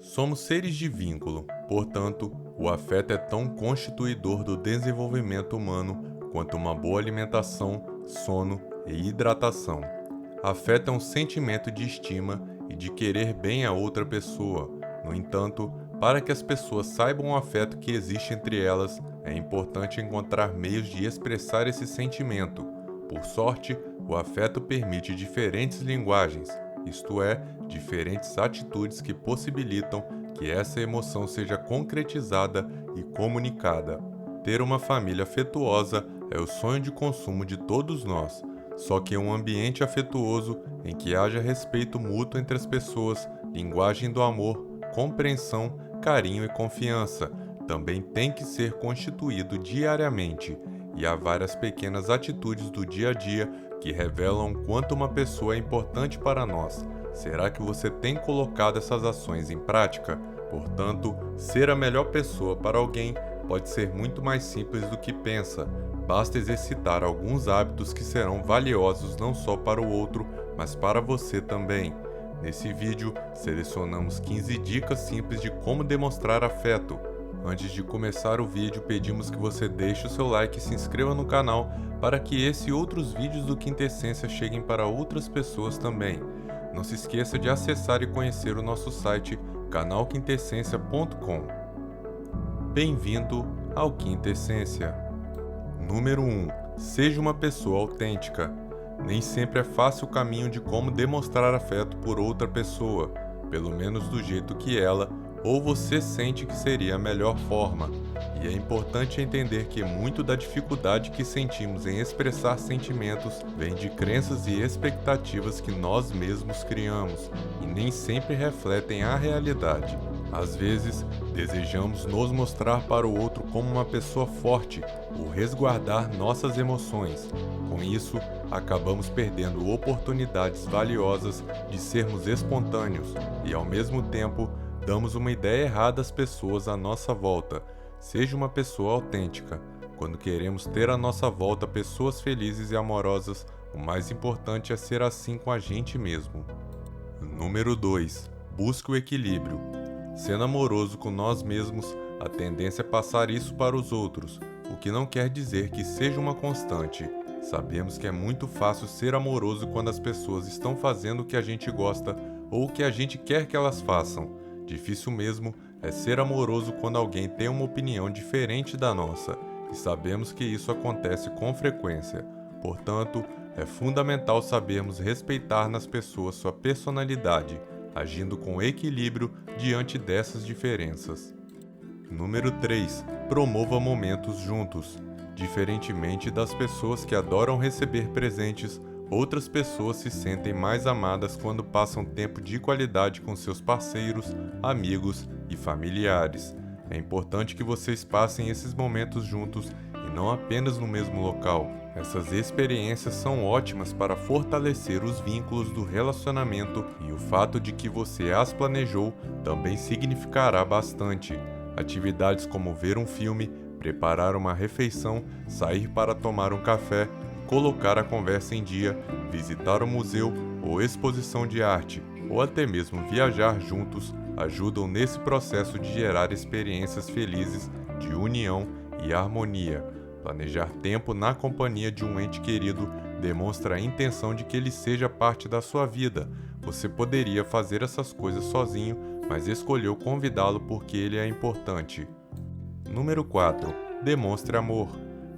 Somos seres de vínculo, portanto, o afeto é tão constituidor do desenvolvimento humano quanto uma boa alimentação, sono e hidratação. Afeto é um sentimento de estima e de querer bem a outra pessoa. No entanto, para que as pessoas saibam o afeto que existe entre elas, é importante encontrar meios de expressar esse sentimento. Por sorte, o afeto permite diferentes linguagens, isto é, diferentes atitudes que possibilitam que essa emoção seja concretizada e comunicada. Ter uma família afetuosa é o sonho de consumo de todos nós, só que um ambiente afetuoso em que haja respeito mútuo entre as pessoas, linguagem do amor, compreensão, carinho e confiança, também tem que ser constituído diariamente, e há várias pequenas atitudes do dia a dia que revelam o quanto uma pessoa é importante para nós. Será que você tem colocado essas ações em prática? Portanto, ser a melhor pessoa para alguém pode ser muito mais simples do que pensa. Basta exercitar alguns hábitos que serão valiosos não só para o outro, mas para você também. Nesse vídeo, selecionamos 15 dicas simples de como demonstrar afeto. Antes de começar o vídeo, pedimos que você deixe o seu like e se inscreva no canal para que esse e outros vídeos do Quintessência cheguem para outras pessoas também. Não se esqueça de acessar e conhecer o nosso site canalquintessencia.com. Bem-vindo ao Quintessência. Número 1. Seja uma pessoa autêntica. Nem sempre é fácil o caminho de como demonstrar afeto por outra pessoa, pelo menos do jeito que ela ou você sente que seria a melhor forma. E é importante entender que muito da dificuldade que sentimos em expressar sentimentos vem de crenças e expectativas que nós mesmos criamos e nem sempre refletem a realidade. Às vezes, desejamos nos mostrar para o outro como uma pessoa forte ou resguardar nossas emoções. Com isso, acabamos perdendo oportunidades valiosas de sermos espontâneos e, ao mesmo tempo, damos uma ideia errada às pessoas à nossa volta. Seja uma pessoa autêntica. Quando queremos ter à nossa volta pessoas felizes e amorosas, o mais importante é ser assim com a gente mesmo. Número 2. Busque o equilíbrio. Sendo amoroso com nós mesmos, a tendência é passar isso para os outros, o que não quer dizer que seja uma constante. Sabemos que é muito fácil ser amoroso quando as pessoas estão fazendo o que a gente gosta ou o que a gente quer que elas façam. Difícil mesmo é ser amoroso quando alguém tem uma opinião diferente da nossa, e sabemos que isso acontece com frequência. Portanto, é fundamental sabermos respeitar nas pessoas sua personalidade, agindo com equilíbrio diante dessas diferenças. Número 3. Promova momentos juntos. Diferentemente das pessoas que adoram receber presentes, outras pessoas se sentem mais amadas quando passam tempo de qualidade com seus parceiros, amigos e familiares. É importante que vocês passem esses momentos juntos e não apenas no mesmo local. Essas experiências são ótimas para fortalecer os vínculos do relacionamento e o fato de que você as planejou também significará bastante. Atividades como ver um filme, preparar uma refeição, sair para tomar um café, colocar a conversa em dia, visitar um museu ou exposição de arte, ou até mesmo viajar juntos, ajudam nesse processo de gerar experiências felizes de união e harmonia. Planejar tempo na companhia de um ente querido demonstra a intenção de que ele seja parte da sua vida. Você poderia fazer essas coisas sozinho, mas escolheu convidá-lo porque ele é importante. Número 4. Demonstre amor.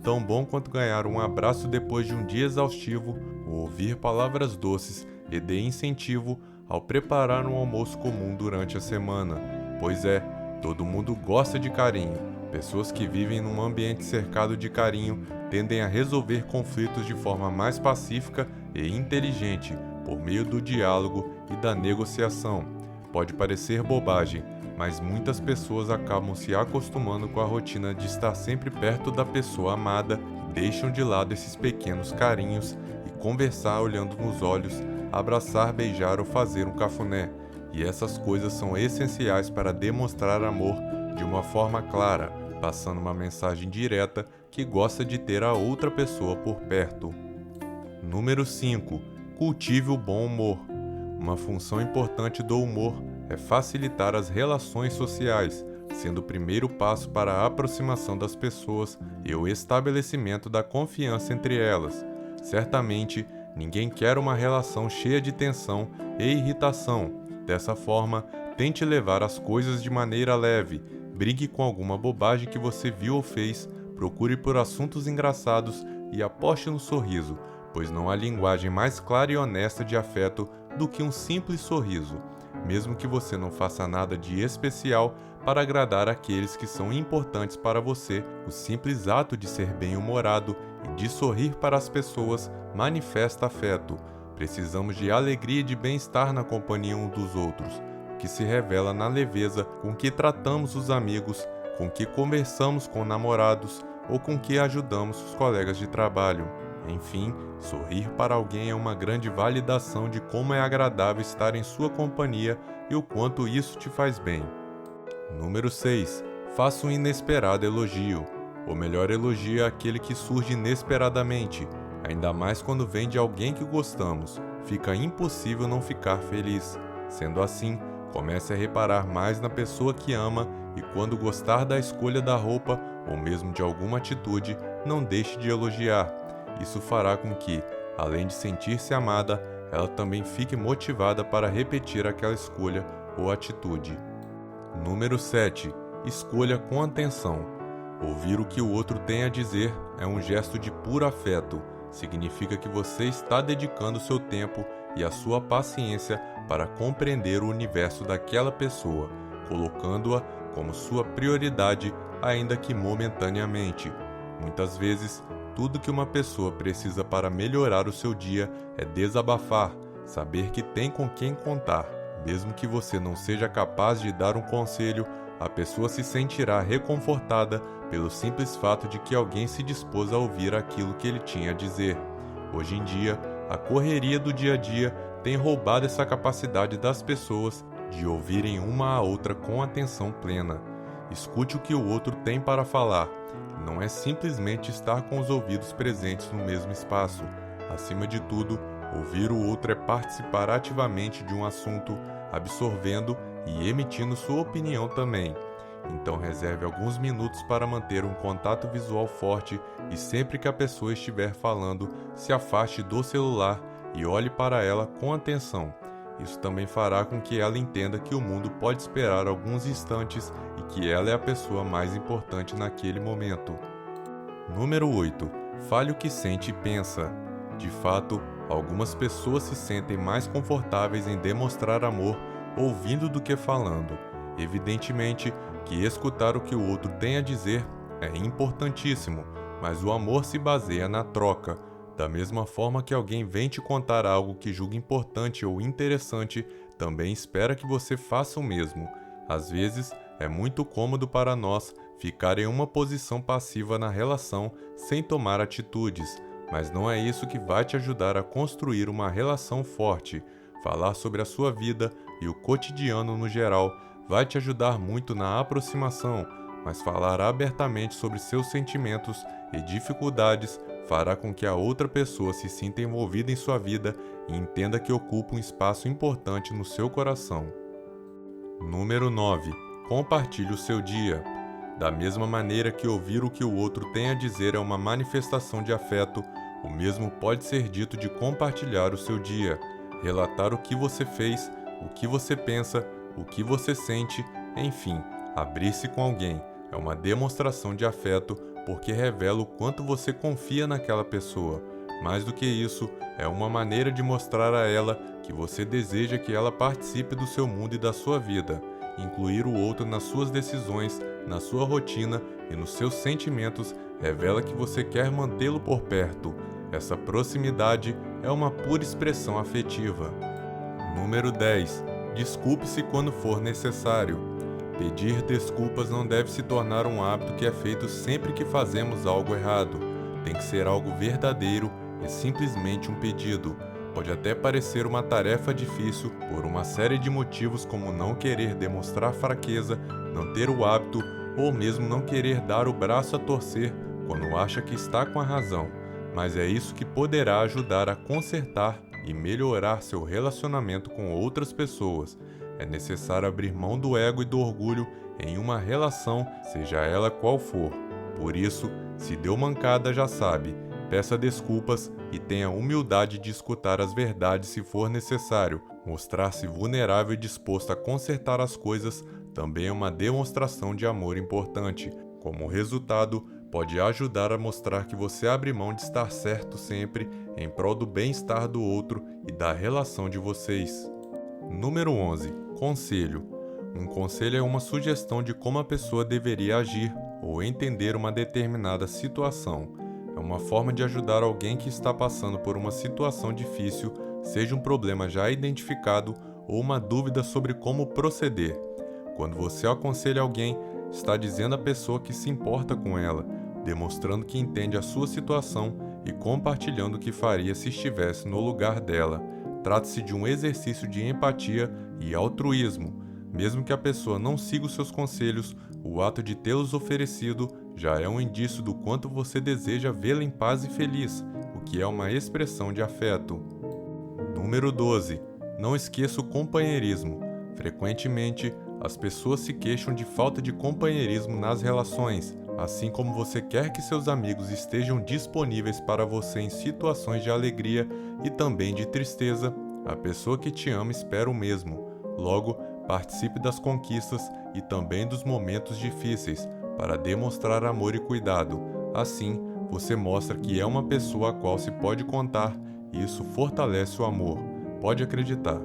Tão bom quanto ganhar um abraço depois de um dia exaustivo, ou ouvir palavras doces e de incentivo ao preparar um almoço comum durante a semana. Pois é, todo mundo gosta de carinho. Pessoas que vivem num ambiente cercado de carinho tendem a resolver conflitos de forma mais pacífica e inteligente, por meio do diálogo e da negociação. Pode parecer bobagem, mas muitas pessoas acabam se acostumando com a rotina de estar sempre perto da pessoa amada e deixam de lado esses pequenos carinhos e conversar olhando nos olhos, abraçar, beijar ou fazer um cafuné. E essas coisas são essenciais para demonstrar amor de uma forma clara, passando uma mensagem direta que gosta de ter a outra pessoa por perto. Número 5. Cultive o bom humor. Uma função importante do humor é facilitar as relações sociais, sendo o primeiro passo para a aproximação das pessoas e o estabelecimento da confiança entre elas. Certamente, ninguém quer uma relação cheia de tensão e irritação. Dessa forma, tente levar as coisas de maneira leve, brigue com alguma bobagem que você viu ou fez, procure por assuntos engraçados e aposte no sorriso, pois não há linguagem mais clara e honesta de afeto do que um simples sorriso. Mesmo que você não faça nada de especial para agradar aqueles que são importantes para você, o simples ato de ser bem-humorado e de sorrir para as pessoas manifesta afeto. Precisamos de alegria e de bem-estar na companhia uns dos outros, que se revela na leveza com que tratamos os amigos, com que conversamos com namorados ou com que ajudamos os colegas de trabalho. Enfim, sorrir para alguém é uma grande validação de como é agradável estar em sua companhia e o quanto isso te faz bem. Número 6. Faça um inesperado elogio. O melhor elogio é aquele que surge inesperadamente, ainda mais quando vem de alguém que gostamos. Fica impossível não ficar feliz. Sendo assim, comece a reparar mais na pessoa que ama e quando gostar da escolha da roupa ou mesmo de alguma atitude, não deixe de elogiar. Isso fará com que, além de sentir-se amada, ela também fique motivada para repetir aquela escolha ou atitude. Número 7. Escolha com atenção. Ouvir o que o outro tem a dizer é um gesto de puro afeto. Significa que você está dedicando seu tempo e a sua paciência para compreender o universo daquela pessoa, colocando-a como sua prioridade, ainda que momentaneamente. Muitas vezes, tudo que uma pessoa precisa para melhorar o seu dia é desabafar, saber que tem com quem contar. Mesmo que você não seja capaz de dar um conselho, a pessoa se sentirá reconfortada pelo simples fato de que alguém se dispôs a ouvir aquilo que ele tinha a dizer. Hoje em dia, a correria do dia a dia tem roubado essa capacidade das pessoas de ouvirem uma à outra com atenção plena. Escute o que o outro tem para falar. Não é simplesmente estar com os ouvidos presentes no mesmo espaço. Acima de tudo, ouvir o outro é participar ativamente de um assunto, absorvendo e emitindo sua opinião também. Então reserve alguns minutos para manter um contato visual forte e sempre que a pessoa estiver falando, se afaste do celular e olhe para ela com atenção. Isso também fará com que ela entenda que o mundo pode esperar alguns instantes e que ela é a pessoa mais importante naquele momento. Número 8. Fale o que sente e pensa. De fato, algumas pessoas se sentem mais confortáveis em demonstrar amor ouvindo do que falando. Evidentemente que escutar o que o outro tem a dizer é importantíssimo, mas o amor se baseia na troca. Da mesma forma que alguém vem te contar algo que julga importante ou interessante, também espera que você faça o mesmo. Às vezes, é muito cômodo para nós ficar em uma posição passiva na relação sem tomar atitudes, mas não é isso que vai te ajudar a construir uma relação forte. Falar sobre a sua vida e o cotidiano no geral vai te ajudar muito na aproximação, mas falar abertamente sobre seus sentimentos e dificuldades fará com que a outra pessoa se sinta envolvida em sua vida e entenda que ocupa um espaço importante no seu coração. Número 9. Compartilhe o seu dia. Da mesma maneira que ouvir o que o outro tem a dizer é uma manifestação de afeto, o mesmo pode ser dito de compartilhar o seu dia, relatar o que você fez, o que você pensa, o que você sente, enfim, abrir-se com alguém. É uma demonstração de afeto porque revela o quanto você confia naquela pessoa. Mais do que isso, é uma maneira de mostrar a ela que você deseja que ela participe do seu mundo e da sua vida. Incluir o outro nas suas decisões, na sua rotina e nos seus sentimentos revela que você quer mantê-lo por perto. Essa proximidade é uma pura expressão afetiva. Número 10. Desculpe-se quando for necessário. Pedir desculpas não deve se tornar um hábito que é feito sempre que fazemos algo errado. Tem que ser algo verdadeiro e simplesmente um pedido. Pode até parecer uma tarefa difícil por uma série de motivos como não querer demonstrar fraqueza, não ter o hábito ou mesmo não querer dar o braço a torcer quando acha que está com a razão. Mas é isso que poderá ajudar a consertar e melhorar seu relacionamento com outras pessoas. é necessário abrir mão do ego e do orgulho em uma relação, seja ela qual for. Por isso, se deu mancada, já sabe, peça desculpas e tenha a humildade de escutar as verdades se for necessário. Mostrar-se vulnerável e disposto a consertar as coisas também é uma demonstração de amor importante. Como resultado, pode ajudar a mostrar que você abre mão de estar certo sempre em prol do bem-estar do outro e da relação de vocês. Número 11. Conselho. Um conselho é uma sugestão de como a pessoa deveria agir ou entender uma determinada situação. É uma forma de ajudar alguém que está passando por uma situação difícil, seja um problema já identificado ou uma dúvida sobre como proceder. Quando você aconselha alguém, está dizendo à pessoa que se importa com ela, demonstrando que entende a sua situação e compartilhando o que faria se estivesse no lugar dela. Trata-se de um exercício de empatia e altruísmo. Mesmo que a pessoa não siga os seus conselhos, o ato de tê-los oferecido já é um indício do quanto você deseja vê-la em paz e feliz, o que é uma expressão de afeto. Número 12. Não esqueça o companheirismo. Frequentemente, as pessoas se queixam de falta de companheirismo nas relações. Assim como você quer que seus amigos estejam disponíveis para você em situações de alegria e também de tristeza, a pessoa que te ama espera o mesmo. Logo, participe das conquistas e também dos momentos difíceis, para demonstrar amor e cuidado. Assim, você mostra que é uma pessoa a qual se pode contar e isso fortalece o amor. Pode acreditar.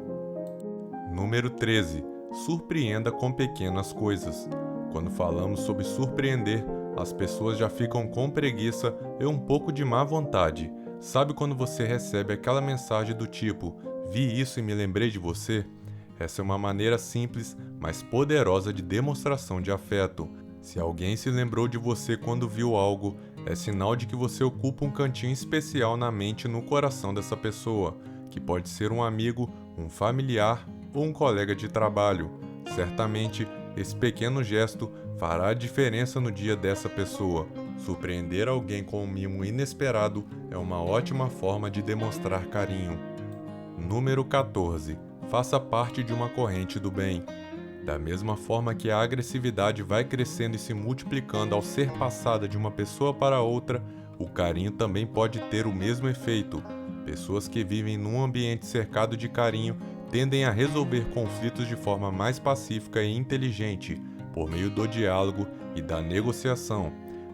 Número 13. Surpreenda com pequenas coisas. Quando falamos sobre surpreender, as pessoas já ficam com preguiça e um pouco de má vontade. Sabe quando você recebe aquela mensagem do tipo, vi isso e me lembrei de você? Essa é uma maneira simples, mas poderosa de demonstração de afeto. Se alguém se lembrou de você quando viu algo, é sinal de que você ocupa um cantinho especial na mente e no coração dessa pessoa, que pode ser um amigo, um familiar ou um colega de trabalho. Certamente, esse pequeno gesto fará a diferença no dia dessa pessoa. Surpreender alguém com um mimo inesperado é uma ótima forma de demonstrar carinho. Número 14. Faça parte de uma corrente do bem. Da mesma forma que a agressividade vai crescendo e se multiplicando ao ser passada de uma pessoa para outra, o carinho também pode ter o mesmo efeito. Pessoas que vivem num ambiente cercado de carinho tendem a resolver conflitos de forma mais pacífica e inteligente, por meio do diálogo e da negociação.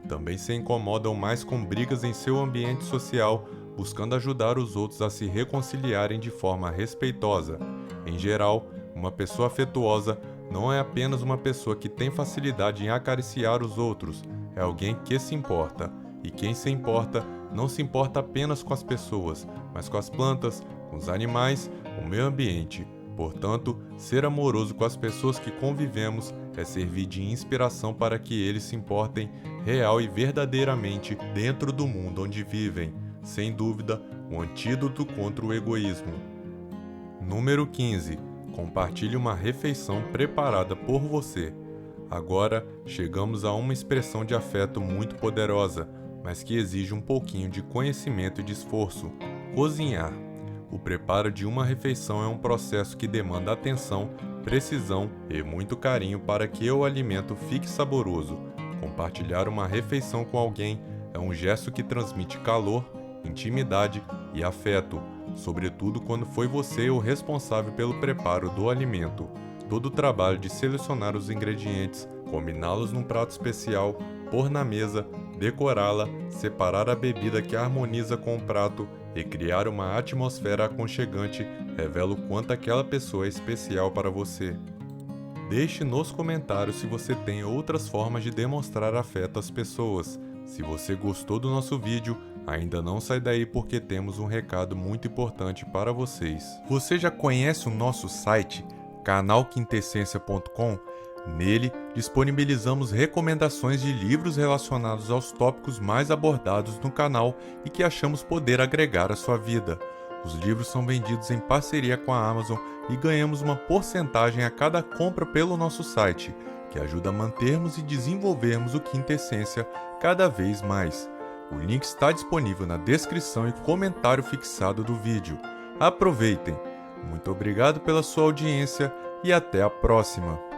Também se incomodam mais com brigas em seu ambiente social, buscando ajudar os outros a se reconciliarem de forma respeitosa. Em geral, uma pessoa afetuosa não é apenas uma pessoa que tem facilidade em acariciar os outros, é alguém que se importa. E quem se importa não se importa apenas com as pessoas, mas com as plantas, com os animais, com o meio ambiente. Portanto, ser amoroso com as pessoas que convivemos é servir de inspiração para que eles se importem real e verdadeiramente dentro do mundo onde vivem. Sem dúvida, um antídoto contra o egoísmo. Número 15. Compartilhe uma refeição preparada por você. Agora, chegamos a uma expressão de afeto muito poderosa, mas que exige um pouquinho de conhecimento e de esforço. Cozinhar. O preparo de uma refeição é um processo que demanda atenção, precisão e muito carinho para que o alimento fique saboroso. Compartilhar uma refeição com alguém é um gesto que transmite calor, intimidade e afeto, sobretudo quando foi você o responsável pelo preparo do alimento. Todo o trabalho de selecionar os ingredientes, combiná-los num prato especial, pôr na mesa, decorá-la, separar a bebida que harmoniza com o prato e criar uma atmosfera aconchegante revela o quanto aquela pessoa é especial para você. Deixe nos comentários se você tem outras formas de demonstrar afeto às pessoas. Se você gostou do nosso vídeo, ainda não sai daí porque temos um recado muito importante para vocês. Você já conhece o nosso site, canalquintessência.com? Nele, disponibilizamos recomendações de livros relacionados aos tópicos mais abordados no canal e que achamos poder agregar à sua vida. Os livros são vendidos em parceria com a Amazon e ganhamos uma porcentagem a cada compra pelo nosso site, que ajuda a mantermos e desenvolvermos o Quinta Essência cada vez mais. O link está disponível na descrição e comentário fixado do vídeo. Aproveitem! Muito obrigado pela sua audiência e até a próxima!